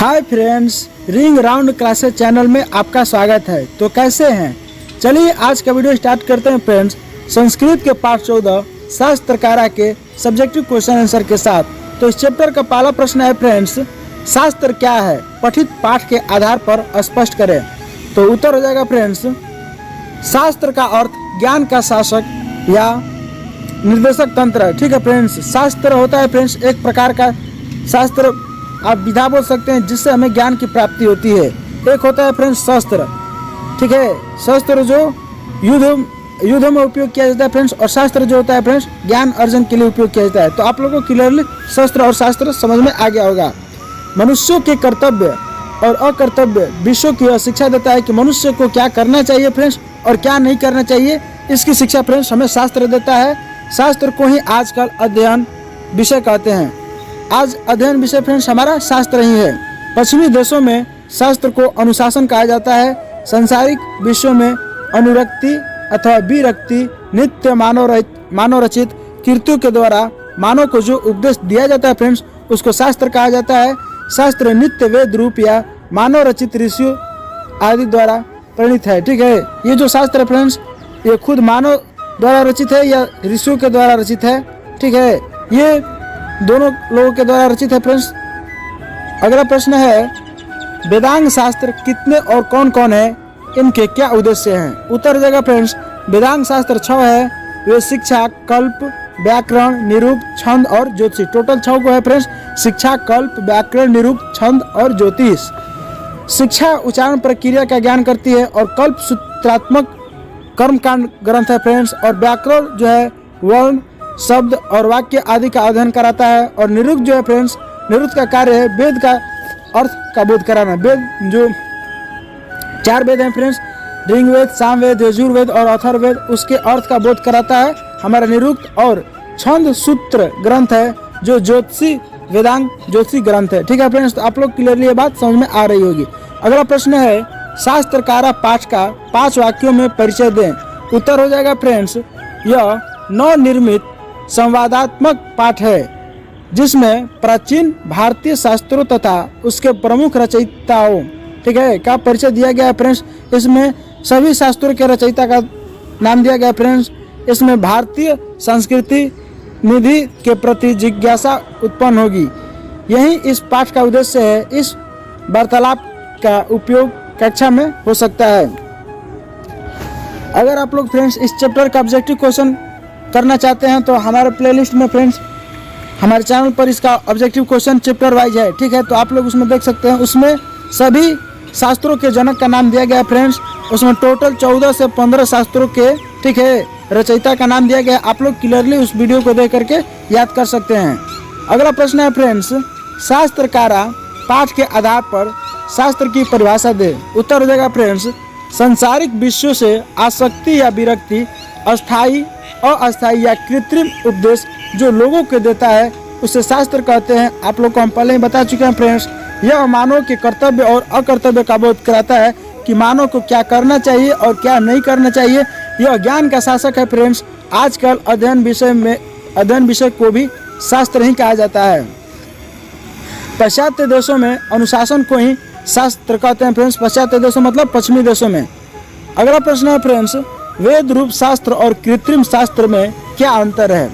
Hi friends, ring round classes channel में आपका स्वागत है। तो कैसे हैं? चलिए आज का वीडियो स्टार्ट करते हैं फ्रेंड्स। संस्कृत के पाठ 14 शास्त्रकारा के सब्जेक्टिव क्वेश्चन आंसर के साथ। तो इस चैप्टर का पहला प्रश्न है फ्रेंड्स, शास्त्र क्या है? पठित पाठ के आधार पर स्पष्ट करें। तो उत्तर हो जाएगा फ्रेंड्स, शास्त्र का अर्थ ज्ञान का शासक या निर्देशक तंत्र है। ठीक है फ्रेंड्स, शास्त्र होता है फ्रेंड्स एक प्रकार का शास्त्र, आप विधा बोल सकते हैं जिससे हमें ज्ञान की प्राप्ति होती है। एक होता है फ्रेंड्स शस्त्र, ठीक है, शस्त्र जो युद्ध में उपयोग किया जाता है फ्रेंड्स, और शास्त्र जो होता है फ्रेंड्स ज्ञान अर्जन के लिए उपयोग किया जाता है। तो आप लोगों को क्लियरली शस्त्र और शास्त्र समझ में आ गया होगा। मनुष्यों के कर्तव्य और अकर्तव्य विषयों की शिक्षा देता है कि मनुष्य को क्या करना चाहिए फ्रेंड्स और क्या नहीं करना चाहिए। इसकी शिक्षा फ्रेंड्स हमें शास्त्र देता है। शास्त्र को ही आजकल अध्ययन विषय कहते हैं। आज अध्ययन विषय फ्रेंड्स हमारा शास्त्र ही है। पश्चिमी देशों में शास्त्र को अनुशासन कहा जाता है। सांसारिक विषयों में अनुरक्ति अथवा विरक्ति नित्य मानव रचित कृतियों के द्वारा मानव को जो उपदेश दिया जाता है फ्रेंड्स उसको शास्त्र कहा जाता है। शास्त्र नित्य वेद रूप या मानव रचित ऋषियों आदि द्वारा प्रणीत है। ठीक है, ये जो शास्त्र है फ्रेंड्स ये खुद मानव द्वारा रचित है या ऋषियों के द्वारा रचित है। ठीक है, ये दोनों लोगों के द्वारा रचित है फ्रेंड्स। अगला प्रश्न है, वेदांग शास्त्र कितने और कौन कौन है? इनके क्या उद्देश्य हैं? उत्तर देगा फ्रेंड्स, वेदांग शास्त्र 6 है। वे शिक्षा, कल्प, व्याकरण, निरूप, छंद और ज्योतिष। टोटल 6 को है फ्रेंड्स, शिक्षा, कल्प, व्याकरण, निरूप, छंद और ज्योतिष। शिक्षा उच्चारण प्रक्रिया का ज्ञान करती है और कल्प सूत्रात्मक कर्मकांड ग्रंथ है फ्रेंड्स, और व्याकरण जो है वर्ण, शब्द और वाक्य आदि का अध्ययन कराता है। और निरुक्त जो है फ्रेंड्स, निरुक्त का कार्य है वेद का अर्थ का बोध कराना। वेद जो 4 वेद हैं फ्रेंड्स, ऋग्वेद, सामवेद, यजुर्वेद और अथर्ववेद, उसके अर्थ का बोध कराता है हमारा निरुक्त। और छंद सूत्र ग्रंथ है जो ज्योतिषी वेदांग ज्योतिषी ग्रंथ है। ठीक है फ्रेंड्स, तो आप लोग क्लियरली ये बात समझ में आ रही होगी। अगला प्रश्न है, शास्त्रकारा पाठ का 5 वाक्यों में परिचय दें। उत्तर हो जाएगा फ्रेंड्स, यह नवनिर्मित संवादात्मक पाठ है जिसमें प्राचीन भारतीय शास्त्रों तथा उसके प्रमुख रचयिताओं, ठीक है, का परिचय दिया गया है फ्रेंड्स। इसमें सभी शास्त्रों के रचयिता का नाम दिया गया फ्रेंड्स। इसमें भारतीय संस्कृति निधि के प्रति जिज्ञासा उत्पन्न होगी, यही इस पाठ का उद्देश्य है। इस वार्तालाप का उपयोग कक्षा में हो सकता है। अगर आप लोग फ्रेंड्स इस चैप्टर का ऑब्जेक्टिव क्वेश्चन करना चाहते हैं तो हमारे प्लेलिस्ट में फ्रेंड्स हमारे चैनल पर इसका ऑब्जेक्टिव क्वेश्चन चैप्टर वाइज है। ठीक है, तो आप लोग उसमें देख सकते हैं। उसमें सभी शास्त्रों के जनक का नाम दिया गया है फ्रेंड्स। उसमें टोटल 14 से 15 शास्त्रों के, ठीक है, रचयिता का नाम दिया गया है। आप लोग क्लियरली उस वीडियो को देख करके याद कर सकते हैं। अगला प्रश्न है फ्रेंड्स, शास्त्रकारा पाठ के आधार पर शास्त्र की परिभाषा दे। उत्तर हो जाएगा फ्रेंड्स, सांसारिक विषयों से आसक्ति या विरक्ति, अस्थायी, अस्थायी या कृत्रिम उपदेश जो लोगों को देता है उसे शास्त्र कहते हैं। आप लोग को हम पहले ही बता चुके हैं फ्रेंड्स, यह मानव के कर्तव्य और अकर्तव्य का बोध कराता है कि मानव को क्या करना चाहिए और क्या नहीं करना चाहिए। यह ज्ञान का शासक है फ्रेंड्स। आजकल अध्ययन विषय को भी शास्त्र ही कहा जाता है। पाश्चात्य देशों में अनुशासन को ही शास्त्र कहते हैं फ्रेंड्स। पाश्चात्य देशों मतलब पश्चिमी देशों में। अगला प्रश्न है फ्रेंड्स, वेद रूप शास्त्र और कृत्रिम शास्त्र में क्या अंतर है?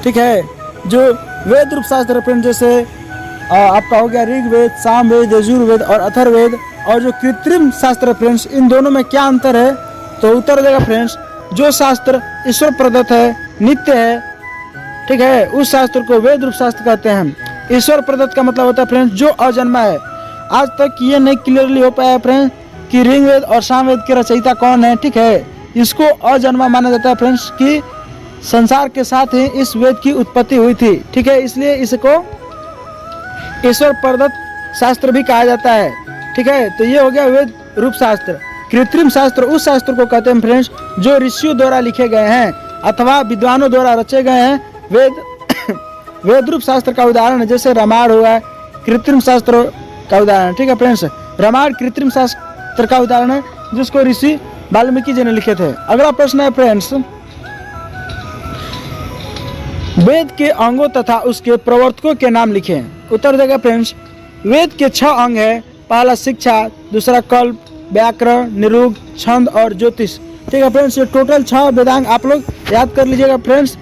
ठीक है, जो वेद रूप शास्त्र फ्रेंड्स जैसे आपका हो गया ऋग्वेद, सामवेद, यजुर्वेद और अथर्ववेद, और जो कृत्रिम शास्त्र फ्रेंड्स इन दोनों में क्या अंतर है? तो उत्तर हो जाएगा फ्रेंड्स, जो शास्त्र ईश्वर प्रदत्त है, नित्य है, ठीक है, उस शास्त्र को वेद रूप शास्त्र कहते हैं। ईश्वर प्रदत्त का मतलब होता है फ्रेंड्स जो अजन्मा है। आज तक ये नहीं क्लियरली हो पाया फ्रेंड्स कि ऋग्वेद और सामवेद के रचयिता कौन है। ठीक है, इसको अजन्मा माना जाता है फ्रेंड्स कि संसार के साथ ही इस वेद की उत्पत्ति हुई थी। ठीक है, इसलिए इसको ईश्वर प्रदत्त शास्त्र भी कहा जाता है। ठीक है, तो ये हो गया वेद रूप शास्त्र। कृत्रिम शास्त्र उस शास्त्र को कहते हैं फ्रेंड्स जो ऋषियों द्वारा लिखे गए हैं अथवा विद्वानों द्वारा रचे गए हैं। वेद रूप शास्त्र का उदाहरण है जैसे रामायण हुआ, कृत्रिम शास्त्र का उदाहरण। ठीक है फ्रेंड्स, रामायण कृत्रिम शास्त्र का उदाहरण है जिसको ऋषि वाल्मीकि जी ने लिखे थे। अगला प्रश्न है फ्रेंड्स, वेद के अंगों तथा उसके प्रवर्तकों के नाम लिखें। उत्तर देगा फ्रेंड्स, वेद के 6 अंग है। पहला शिक्षा, दूसरा कल्प, व्याकरण, निरुक्त, छंद और ज्योतिष। ठीक है फ्रेंड्स, ये टोटल 6 वेदांग आप लोग याद कर लीजिएगा फ्रेंड्स।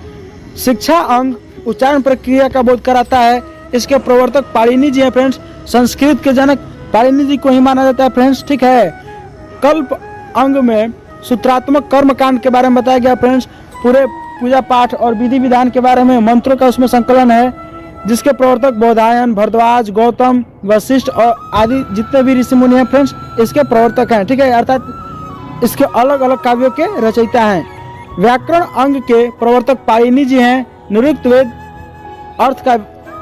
शिक्षा अंग उच्चारण प्रक्रिया का बोध कराता है। इसके प्रवर्तक पाणिनि जी हैं फ्रेंड्स। संस्कृत के जनक पाणिनि जी को ही माना जाता है फ्रेंड्स। ठीक है। कल्प अंग में सूत्रात्मक कर्म कांड के बारे में बताया गया फ्रेंड्स। पूरे पूजा पाठ और विधि विधान के बारे में मंत्रों का उसमें संकलन है, जिसके प्रवर्तक बोधायन, भरद्वाज, गौतम, वशिष्ठ और आदि जितने भी ऋषि मुनि हैं फ्रेंड्स, इसके प्रवर्तक हैं। ठीक है, अर्थात इसके अलग अलग काव्यों के रचयिता हैं। व्याकरण अंग के प्रवर्तक पाणिनि जी हैं। निरुक्त वेद अर्थ का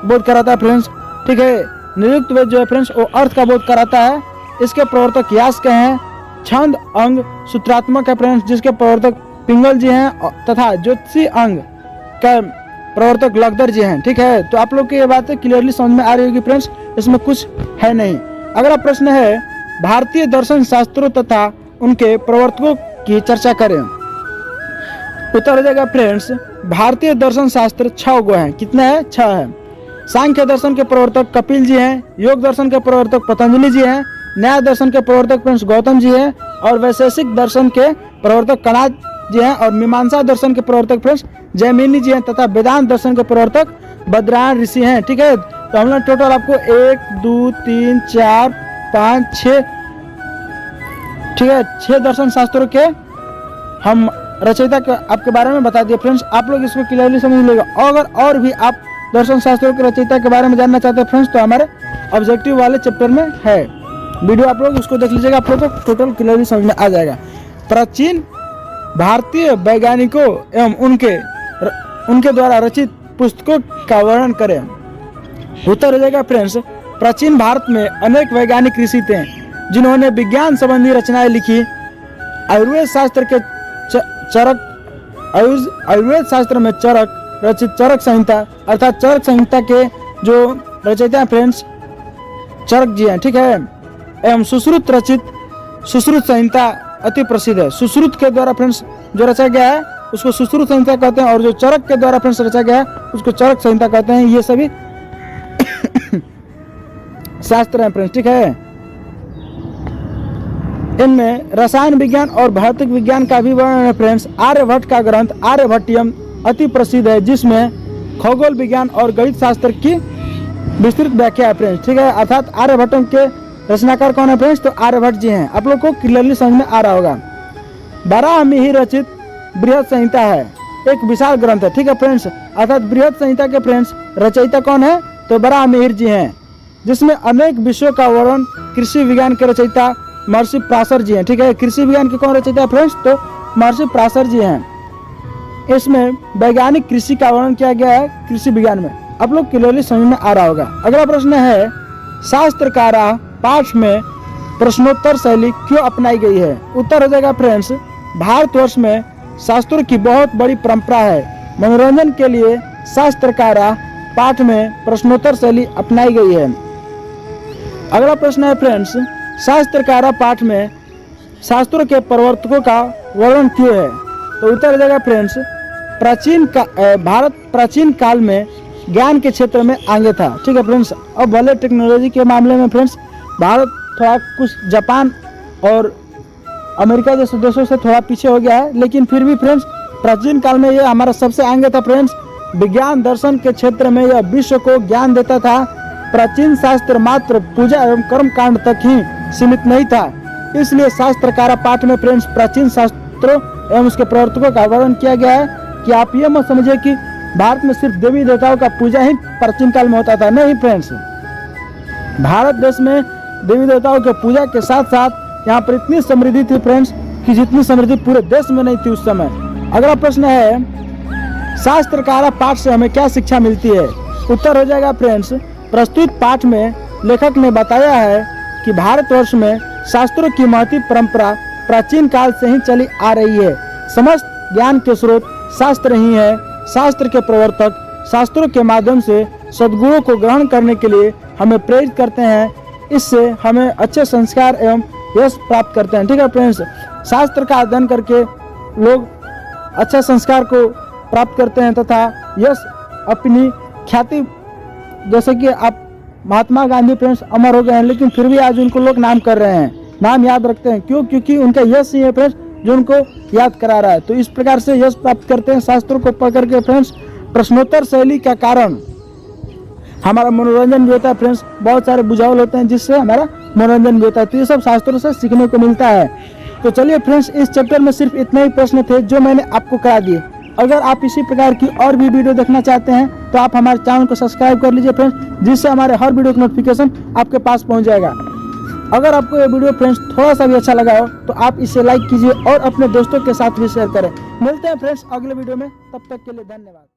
बोध कराता है फ्रेंड्स। ठीक है, निरुक्त वेद जो है फ्रेंड्स वो अर्थ का बोध कराता है। इसके प्रवर्तक यास्क हैं। छंद अंग सूत्रात्मक है फ्रेंड्स, जिसके प्रवर्तक पिंगल जी हैं तथा ज्योतिषी अंग का प्रवर्तक लखदर जी हैं। ठीक है, तो आप लोग की ये बातें क्लियरली समझ में आ रही होगी फ्रेंड्स, इसमें कुछ है नहीं। अगला प्रश्न है, भारतीय दर्शन शास्त्रों तथा उनके प्रवर्तकों की चर्चा करें। उत्तर हो जाएगा फ्रेंड्स, भारतीय दर्शन शास्त्र 6 गो हैं। कितने हैं? 6 है। सांख्य दर्शन के प्रवर्तक कपिल जी हैं। योग दर्शन के प्रवर्तक पतंजलि जी हैं। न्याय दर्शन के प्रवर्तक फ्रेंड्स गौतम जी हैं। और वैशेषिक दर्शन के प्रवर्तक कणाद जी हैं। और मीमांसा दर्शन के प्रवर्तक फ्रेंड्स जैमिनी जी हैं तथा वेदांत दर्शन के प्रवर्तक बद्रायण ऋषि हैं। ठीक है, तो हमने टोटल आपको 1 2 3 4 5 6 ठीक है 6 दर्शन शास्त्रों के हम रचयिता के आपके बारे में बता दिए फ्रेंड्स। आप लोग इसको क्लियरली समझ लीजिएगा। अगर और भी आप दर्शन शास्त्रों के रचयिता के बारे में जानना चाहते हैं फ्रेंड्स, तो हमारे ऑब्जेक्टिव वाले चैप्टर में है वीडियो, आप लोग उसको देख लीजिएगा। आप लोग को टोटल क्लियरली समझ में आ जाएगा। प्राचीन भारतीय वैज्ञानिकों एवं उनके द्वारा रचित पुस्तकों का वर्णन करें। उत्तर हो जाएगा फ्रेंड्स, प्राचीन भारत में अनेक वैज्ञानिक ऋषि थे जिन्होंने विज्ञान संबंधी रचनाएं लिखी। आयुर्वेद शास्त्र के आयुर्वेद शास्त्र में चरक रचित चरक संहिता अर्थात चरक संहिता के जो रचयिता फ्रेंड्स चरक जी हैं। ठीक है, एवं सुश्रुत रचित सुश्रुत संहिता अति प्रसिद्ध है। सुश्रुत के द्वारा फ्रेंड्स जो रचा गया है उसको सुश्रुत संहिता कहते हैं, और जो चरक के द्वारा फ्रेंड्स रचा गया है उसको चरक संहिता कहते हैं। ये सभी शास्त्र हैं फ्रेंड्स। ठीक है, इनमें रसायन विज्ञान और भौतिक विज्ञान का भी वर्णन है फ्रेंड्स। आर्यभट्ट का ग्रंथ आर्यभट्टियम अति प्रसिद्ध है, जिसमें खगोल विज्ञान और गणित शास्त्र की विस्तृत व्याख्या है फ्रेंड्स। ठीक है, अर्थात आर्यभट्ट के रचनाकार कौन है फ्रेंड्स? तो आर्यभट्ट जी हैं। आप लोग को क्लियरली समझ में आ रहा होगा। बारहमीहि रचित बृहद संहिता है, एक विशाल ग्रंथ है। ठीक है फ्रेंड्स, अर्थात बृहद संहिता के फ्रेंड्स रचयिता कौन है? तो बारहमीहि जी हैं, जिसमें अनेक विषयों का वर्णन कृषि विज्ञान के रचयिता महर्षि पराशर जी हैं। ठीक है, कृषि विज्ञान के कौन रचयिता फ्रेंड्स? तो महर्षि पराशर जी हैं। इसमें वैज्ञानिक कृषि का वर्णन किया गया है कृषि विज्ञान में। आप लोग क्लियरली समझ में आ रहा होगा। अगला प्रश्न है, शास्त्रकारा पाठ में प्रश्नोत्तर शैली क्यों अपनाई गई है? उत्तर हो जाएगा फ्रेंड्स, भारतवर्ष में शास्त्रों की बहुत बड़ी परंपरा है। मनोरंजन के लिए शास्त्रकारा पाठ में प्रश्नोत्तर शैली अपनाई गई है। अगला प्रश्न है फ्रेंड्स, शास्त्रकारा पाठ में शास्त्रों के प्रवर्तकों का वर्णन क्यों है? तो उत्तर हो जाएगा फ्रेंड्स, भारत प्राचीन काल में ज्ञान के क्षेत्र में आगे था। ठीक है फ्रेंड्स, अब भले टेक्नोलॉजी के मामले में फ्रेंड्स भारत थोड़ा कुछ जापान और अमेरिका जैसे देशों से थोड़ा पीछे हो गया है, लेकिन फिर भी फ्रेंड्स प्राचीन काल में ये हमारा सबसे आगे था फ्रेंड्स। विज्ञान दर्शन के क्षेत्र में यह विश्व को ज्ञान देता था। प्राचीन शास्त्र मात्र पूजा एवं कर्म कांड तक ही सीमित नहीं था, इसलिए शास्त्रकारा पाठ में फ्रेंड्स प्राचीन शास्त्रों एवं उसके प्रवर्तकों का वर्णन किया गया है। कि आप ये मत समझिए कि भारत में सिर्फ देवी देवताओं का पूजा ही प्राचीन काल में होता था, नहीं फ्रेंड्स। भारत देश में देवी देवताओं के पूजा के साथ साथ यहाँ पर इतनी समृद्धि थी फ्रेंड्स कि जितनी समृद्धि पूरे देश में नहीं थी उस समय। अगला प्रश्न है, शास्त्रकारा पाठ से हमें क्या शिक्षा मिलती है? उत्तर हो जाएगा फ्रेंड्स, प्रस्तुत पाठ में लेखक ने बताया है कि भारतवर्ष में शास्त्रों की महती परंपरा प्राचीन काल से ही चली आ रही है। समस्त ज्ञान के स्रोत शास्त्र ही है। शास्त्र के प्रवर्तक शास्त्रों के माध्यम से सद्गुणों को ग्रहण करने के लिए हमें प्रेरित करते हैं। इससे हमें अच्छे संस्कार एवं यश प्राप्त करते हैं। ठीक है फ्रेंड्स, शास्त्र का अध्ययन करके लोग अच्छा संस्कार को प्राप्त करते हैं तथा यश अपनी ख्याति, जैसे कि आप महात्मा गांधी फ्रेंड्स अमर हो गए हैं, लेकिन फिर भी आज उनको लोग नाम कर रहे हैं, नाम याद रखते हैं। क्यों? क्योंकि उनका यश ही है फ्रेंड्स जो उनको याद करा रहा है। तो इस प्रकार से यश प्राप्त करते हैं शास्त्रों को पढ़ करके फ्रेंड्स। प्रश्नोत्तर शैली का कारण हमारा मनोरंजन भी होता है फ्रेंड्स, बहुत सारे बुझावल होते हैं जिससे हमारा मनोरंजन भी होता है। तो ये सब शास्त्रों से सीखने को मिलता है। तो चलिए फ्रेंड्स, इस चैप्टर में सिर्फ इतने ही प्रश्न थे जो मैंने आपको करा दिए। अगर आप इसी प्रकार की और भी वीडियो देखना चाहते हैं तो आप हमारे चैनल को सब्सक्राइब कर लीजिए फ्रेंड्स, जिससे हमारे हर वीडियो का नोटिफिकेशन आपके पास पहुंच जाएगा। अगर आपको ये वीडियो फ्रेंड्स थोड़ा सा भी अच्छा लगा हो तो आप इसे लाइक कीजिए और अपने दोस्तों के साथ भी शेयर करें। मिलते हैं फ्रेंड्स अगले वीडियो में, तब तक के लिए धन्यवाद।